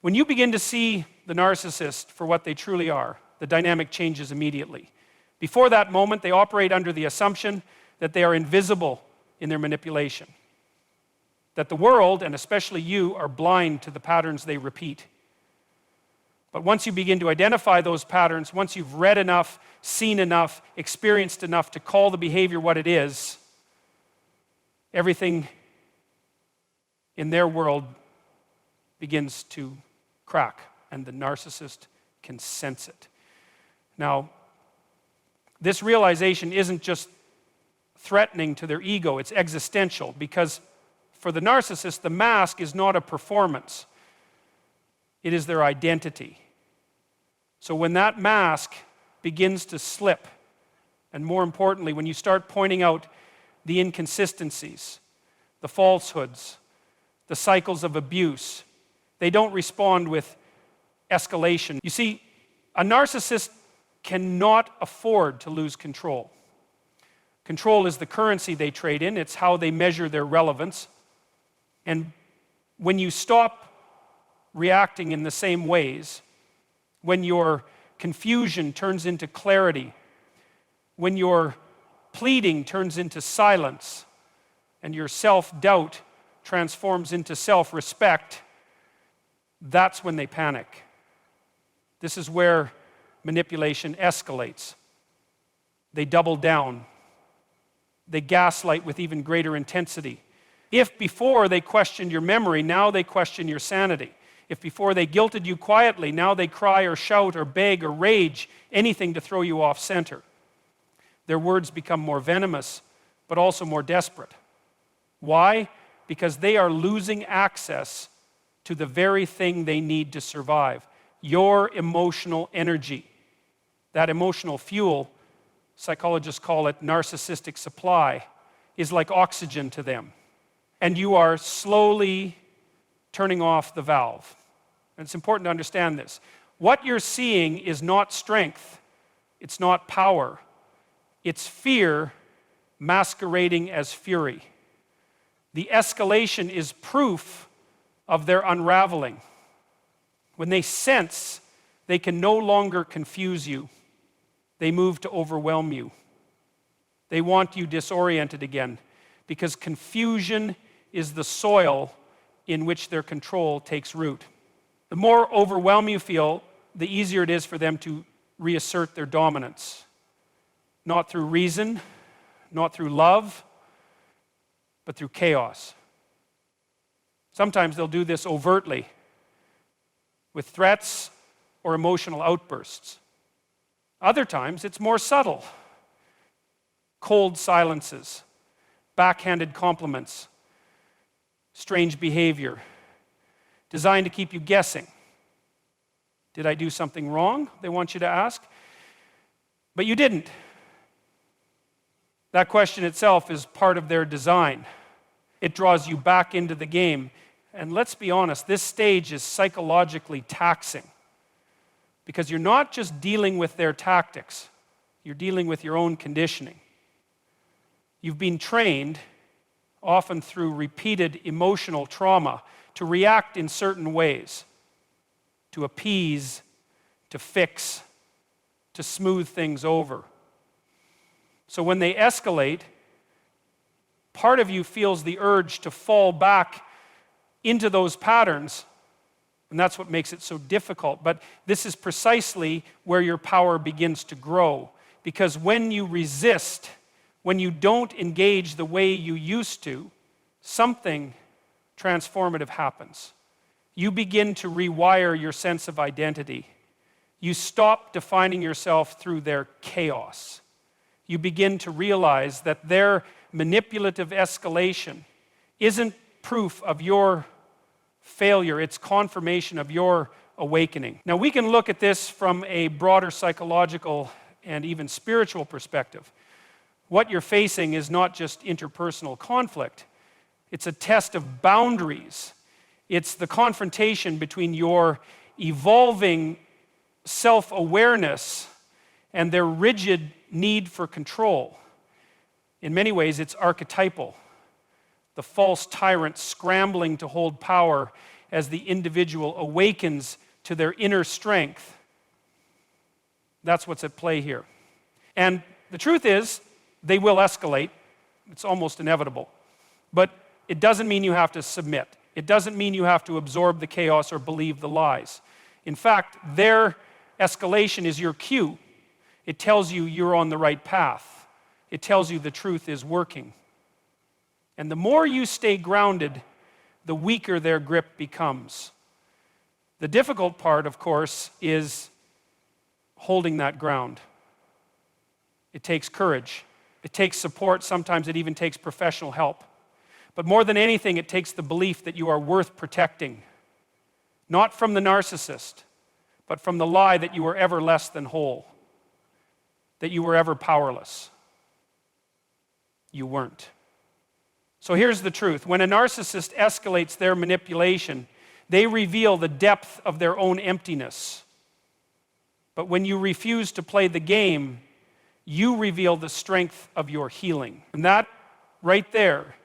When you begin to see the narcissist for what they truly are, the dynamic changes immediately. Before that moment, they operate under the assumption that they are invisible in their manipulation, that the world, and especially you, are blind to the patterns they repeat. But once you begin to identify those patterns, once you've read enough, seen enough, experienced enough to call the behavior what it is, everything in their world begins to crack, and the narcissist can sense it. Now, this realization isn't just threatening to their ego, it's existential, because for the narcissist, the mask is not a performance. It is their identity. So when that mask begins to slip, and more importantly, when you start pointing out the inconsistencies, the falsehoods, the cycles of abuse, they don't respond with escalation. You see, a narcissist cannot afford to lose control. Control is the currency they trade in. It's how they measure their relevance. And when you stop reacting in the same ways, when your confusion turns into clarity, when your pleading turns into silence, and your self-doubt transforms into self-respect, that's when they panic. This is where manipulation escalates. They double down. They gaslight with even greater intensity. If before they questioned your memory, now they question your sanity. If before they guilted you quietly, now they cry or shout or beg or rage, anything to throw you off center. Their words become more venomous, but also more desperate. Why? Because they are losing access to the very thing they need to survive. Your emotional energy. That emotional fuel, psychologists call it narcissistic supply, is like oxygen to them. And you are slowly turning off the valve. And it's important to understand this. What you're seeing is not strength. It's not power. It's fear masquerading as fury. The escalation is proof of their unraveling. When they sense they can no longer confuse you, they move to overwhelm you. They want you disoriented again, because confusion is the soil in which their control takes root. The more overwhelmed you feel, the easier it is for them to reassert their dominance. Not through reason, not through love, but through chaos. Sometimes they'll do this overtly, with threats or emotional outbursts. Other times it's more subtle. Cold silences, backhanded compliments, strange behavior, designed to keep you guessing. Did I do something wrong? They want you to ask. But you didn't. That question itself is part of their design. It draws you back into the game. And let's be honest, this stage is psychologically taxing, because you're not just dealing with their tactics, you're dealing with your own conditioning. You've been trained, often through repeated emotional trauma, to react in certain ways, to appease, to fix, to smooth things over. So when they escalate, part of you feels the urge to fall back into those patterns, and that's what makes it so difficult. But this is precisely where your power begins to grow, because when you resist, when you don't engage the way you used to, something transformative happens. You begin to rewire your sense of identity. You stop defining yourself through their chaos. You begin to realize that their manipulative escalation isn't proof of your failure, it's confirmation of your awakening. Now, we can look at this from a broader psychological and even spiritual perspective. What you're facing is not just interpersonal conflict, it's a test of boundaries. It's the confrontation between your evolving self-awareness and their rigid need for control. In many ways, it's archetypal. The false tyrant scrambling to hold power as the individual awakens to their inner strength. That's what's at play here. And the truth is, they will escalate. It's almost inevitable. But it doesn't mean you have to submit. It doesn't mean you have to absorb the chaos or believe the lies. In fact, their escalation is your cue. It tells you you're on the right path. It tells you the truth is working. And the more you stay grounded, the weaker their grip becomes. The difficult part, of course, is holding that ground. It takes courage. It takes support. Sometimes it even takes professional help. But more than anything, it takes the belief that you are worth protecting. Not from the narcissist, but from the lie that you were ever less than whole, that you were ever powerless. You weren't. So here's the truth. When a narcissist escalates their manipulation, they reveal the depth of their own emptiness. But when you refuse to play the game, you reveal the strength of your healing. And that right there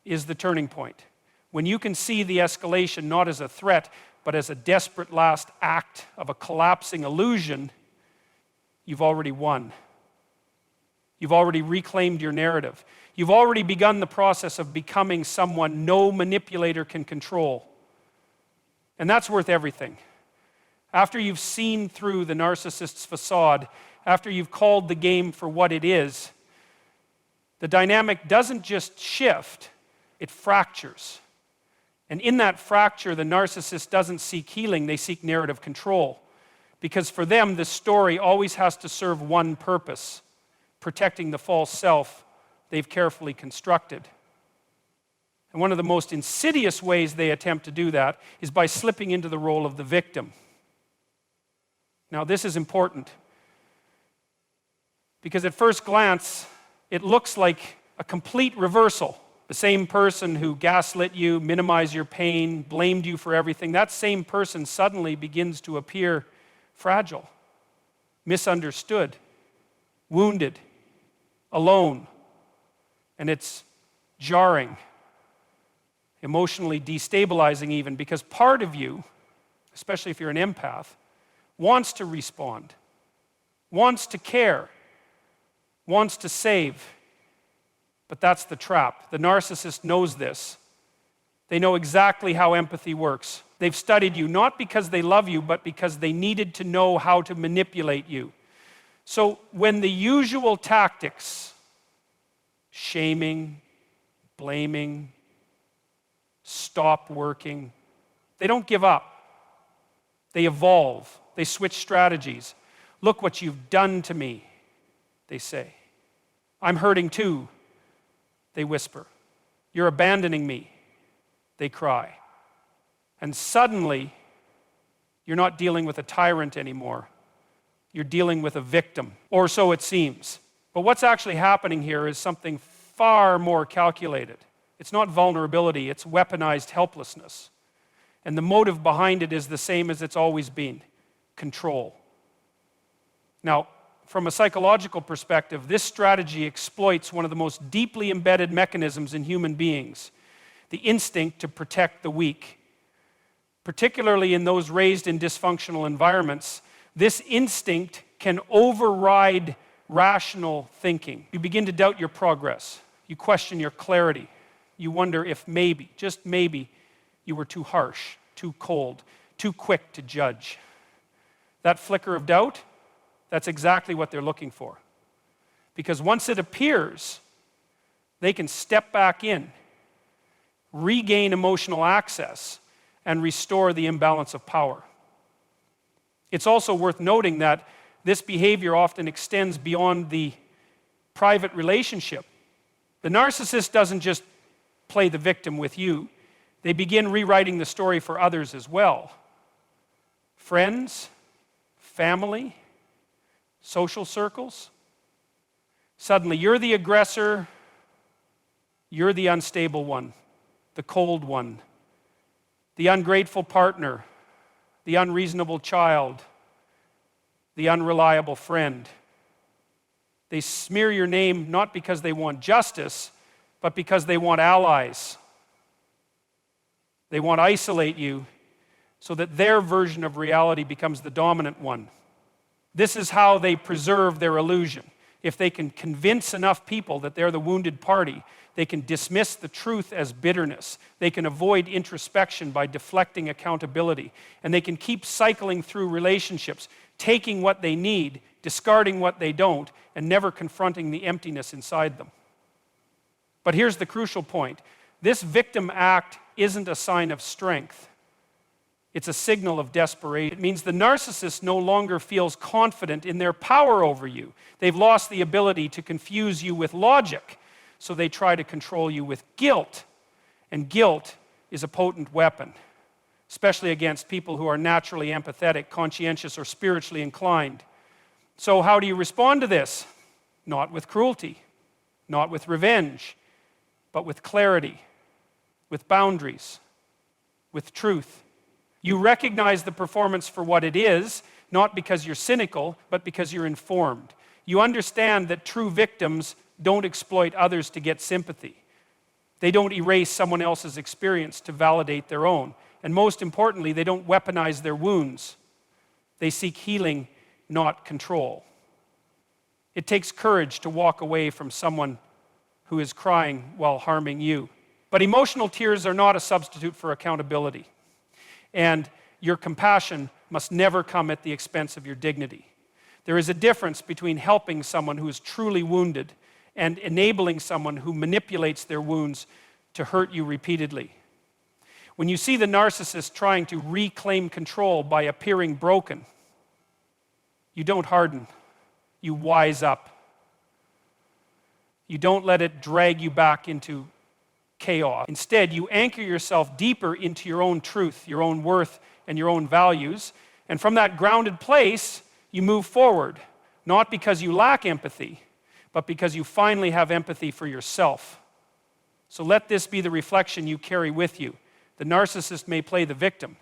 is the turning point. When you can see the escalation not as a threat, but as a desperate last act of a collapsing illusion, you've already won. You've already reclaimed your narrative. You've already begun the process of becoming someone no manipulator can control. And that's worth everything. After you've seen through the narcissist's facade, after you've called the game for what it is, the dynamic doesn't just shift, it fractures. And in that fracture, the narcissist doesn't seek healing, they seek narrative control. Because for them, the story always has to serve one purpose: protecting the false self they've carefully constructed. And one of the most insidious ways they attempt to do that is by slipping into the role of the victim. Now, this is important, because at first glance, it looks like a complete reversal. The same person who gaslit you, minimized your pain, blamed you for everything, that same person suddenly begins to appear fragile, misunderstood, wounded, alone. And it's jarring, emotionally destabilizing even, because part of you, especially if you're an empath, wants to respond, wants to care, wants to save. But that's the trap. The narcissist knows this. They know exactly how empathy works. They've studied you not because they love you, but because they needed to know how to manipulate you. So when the usual tactics, shaming, blaming, stop working, they don't give up. They evolve. They switch strategies. Look what you've done to me, they say. I'm hurting too, they whisper. You're abandoning me, they cry. And suddenly, you're not dealing with a tyrant anymore. You're dealing with a victim, or so it seems. But what's actually happening here is something far more calculated. It's not vulnerability, it's weaponized helplessness. And the motive behind it is the same as it's always been: control. Now, from a psychological perspective, this strategy exploits one of the most deeply embedded mechanisms in human beings: the instinct to protect the weak. Particularly in those raised in dysfunctional environments, this instinct can override rational thinking. You begin to doubt your progress. You question your clarity. You wonder if maybe, just maybe, you were too harsh, too cold, too quick to judge. That flicker of doubt, that's exactly what they're looking for. Because once it appears, they can step back in, regain emotional access, and restore the imbalance of power. It's also worth noting that this behavior often extends beyond the private relationship. The narcissist doesn't just play the victim with you. They begin rewriting the story for others as well. Friends, family, social circles. Suddenly, you're the aggressor, you're the unstable one, the cold one, the ungrateful partner, the unreasonable child, the unreliable friend. They smear your name not because they want justice, but because they want allies. They want to isolate you so that their version of reality becomes the dominant one. This is how they preserve their illusion. If they can convince enough people that they're the wounded party, they can dismiss the truth as bitterness. They can avoid introspection by deflecting accountability. And they can keep cycling through relationships, taking what they need, discarding what they don't, and never confronting the emptiness inside them. But here's the crucial point. This victim act isn't a sign of strength. It's a signal of desperation. It means the narcissist no longer feels confident in their power over you. They've lost the ability to confuse you with logic, so they try to control you with guilt. And guilt is a potent weapon, especially against people who are naturally empathetic, conscientious, or spiritually inclined. So how do you respond to this? Not with cruelty, not with revenge, but with clarity, with boundaries, with truth. You recognize the performance for what it is, not because you're cynical, but because you're informed. You understand that true victims don't exploit others to get sympathy. They don't erase someone else's experience to validate their own. And most importantly, they don't weaponize their wounds. They seek healing, not control. It takes courage to walk away from someone who is crying while harming you. But emotional tears are not a substitute for accountability. And your compassion must never come at the expense of your dignity. There is a difference between helping someone who is truly wounded and enabling someone who manipulates their wounds to hurt you repeatedly. When you see the narcissist trying to reclaim control by appearing broken, you don't harden, you wise up. You don't let it drag you back into chaos. Instead, you anchor yourself deeper into your own truth, your own worth, and your own values. And from that grounded place, you move forward, not because you lack empathy, but because you finally have empathy for yourself. So let this be the reflection you carry with you. The narcissist may play the victim,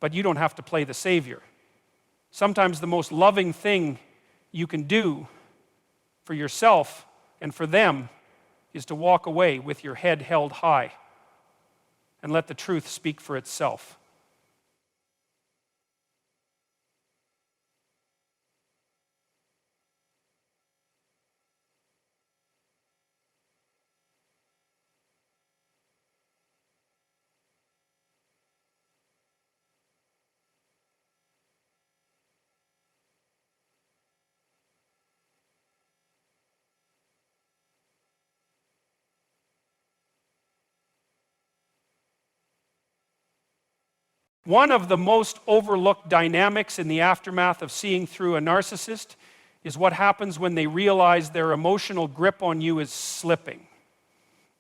but you don't have to play the savior. Sometimes the most loving thing you can do for yourself and for them is to walk away with your head held high and let the truth speak for itself. One of the most overlooked dynamics in the aftermath of seeing through a narcissist is what happens when they realize their emotional grip on you is slipping.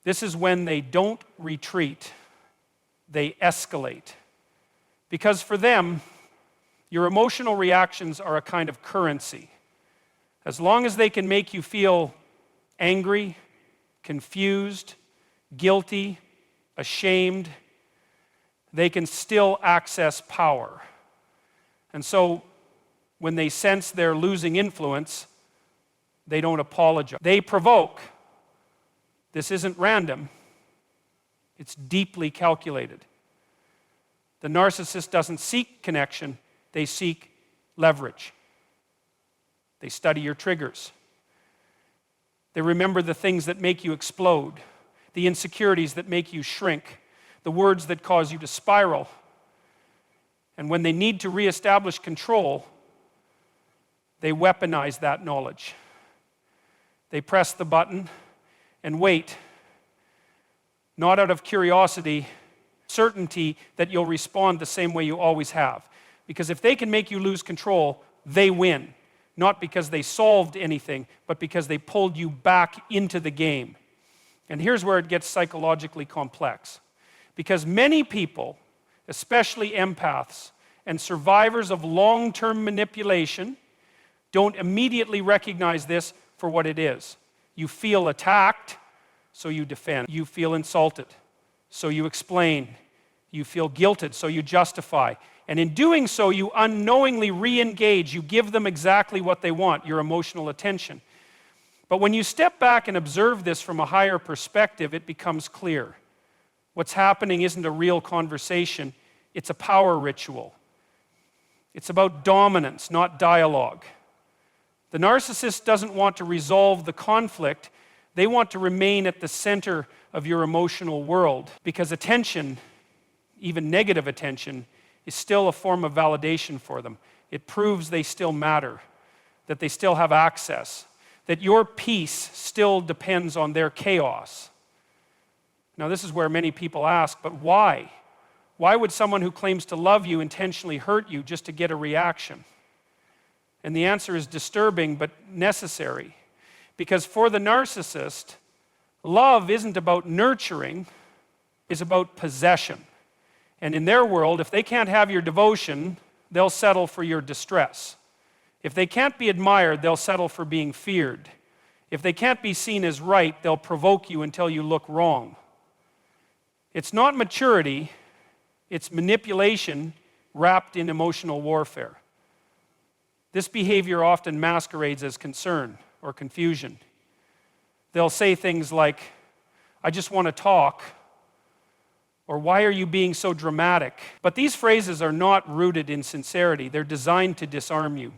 This is when they don't retreat, they escalate. Because for them, your emotional reactions are a kind of currency. As long as they can make you feel angry, confused, guilty, ashamed, they can still access power. And so when they sense they're losing influence, they don't apologize. They provoke. This isn't random. It's deeply calculated. The narcissist doesn't seek connection, they seek leverage. They study your triggers. They remember the things that make you explode, the insecurities that make you shrink, the words that cause you to spiral. And when they need to reestablish control, they weaponize that knowledge. They press the button and wait, not out of curiosity, certainty that you'll respond the same way you always have. Because if they can make you lose control, they win. Not because they solved anything, but because they pulled you back into the game. And here's where it gets psychologically complex. Because many people, especially empaths and survivors of long-term manipulation, don't immediately recognize this for what it is. You feel attacked, so you defend. You feel insulted, so you explain. You feel guilted, so you justify. And in doing so, you unknowingly re-engage. You give them exactly what they want, your emotional attention. But when you step back and observe this from a higher perspective, it becomes clear. What's happening isn't a real conversation, it's a power ritual. It's about dominance, not dialogue. The narcissist doesn't want to resolve the conflict. They want to remain at the center of your emotional world because attention, even negative attention, is still a form of validation for them. It proves they still matter, that they still have access, that your peace still depends on their chaos. Now, this is where many people ask, but why? Why would someone who claims to love you intentionally hurt you just to get a reaction? And the answer is disturbing but necessary. Because for the narcissist, love isn't about nurturing, it's about possession. And in their world, if they can't have your devotion, they'll settle for your distress. If they can't be admired, they'll settle for being feared. If they can't be seen as right, they'll provoke you until you look wrong. It's not maturity, it's manipulation wrapped in emotional warfare. This behavior often masquerades as concern or confusion. They'll say things like, "I just want to talk," or "Why are you being so dramatic?" But these phrases are not rooted in sincerity. They're designed to disarm you,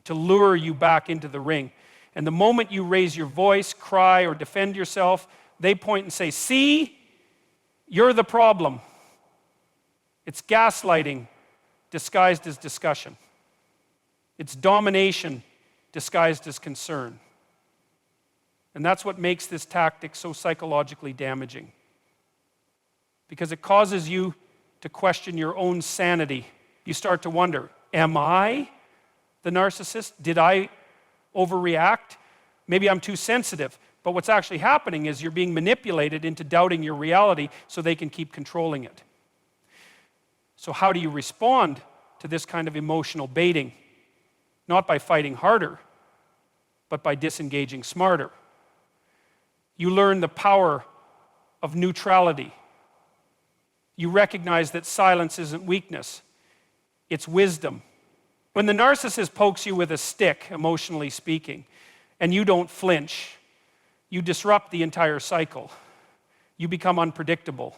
to lure you back into the ring. And the moment you raise your voice, cry, or defend yourself, they point and say, "See, you're the problem." It's gaslighting disguised as discussion. It's domination disguised as concern. And that's what makes this tactic so psychologically damaging. Because it causes you to question your own sanity. You start to wonder, am I the narcissist? Did I overreact? Maybe I'm too sensitive. But what's actually happening is you're being manipulated into doubting your reality so they can keep controlling it. So how do you respond to this kind of emotional baiting? Not by fighting harder, but by disengaging smarter. You learn the power of neutrality. You recognize that silence isn't weakness, it's wisdom. When the narcissist pokes you with a stick, emotionally speaking, and you don't flinch, you disrupt the entire cycle. You become unpredictable.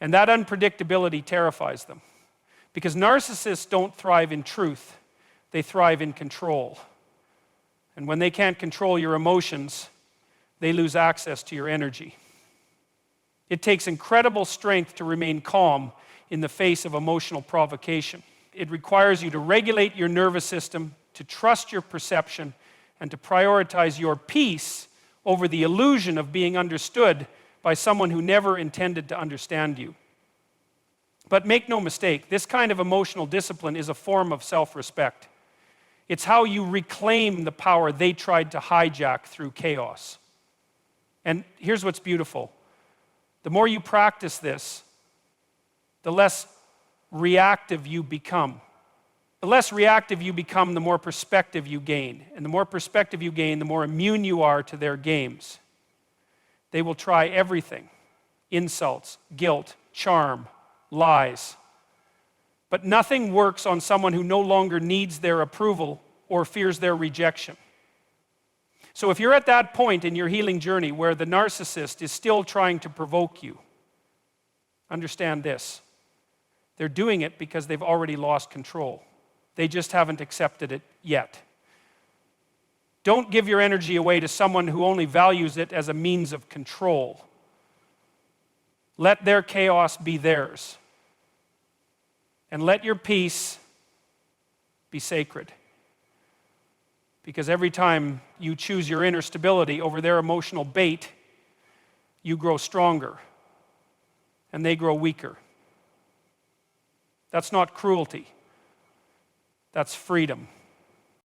And that unpredictability terrifies them. Because narcissists don't thrive in truth, they thrive in control. And when they can't control your emotions, they lose access to your energy. It takes incredible strength to remain calm in the face of emotional provocation. It requires you to regulate your nervous system, to trust your perception, and to prioritize your peace over the illusion of being understood by someone who never intended to understand you. But make no mistake, this kind of emotional discipline is a form of self-respect. It's how you reclaim the power they tried to hijack through chaos. And here's what's beautiful. The more you practice this, the less reactive you become. The less reactive you become, the more perspective you gain. And the more perspective you gain, the more immune you are to their games. They will try everything: insults, guilt, charm, lies. But nothing works on someone who no longer needs their approval or fears their rejection. So if you're at that point in your healing journey where the narcissist is still trying to provoke you, understand this. They're doing it because they've already lost control. They just haven't accepted it yet. Don't give your energy away to someone who only values it as a means of control. Let their chaos be theirs. And let your peace be sacred. Because every time you choose your inner stability over their emotional bait, you grow stronger and they grow weaker. That's not cruelty. That's freedom.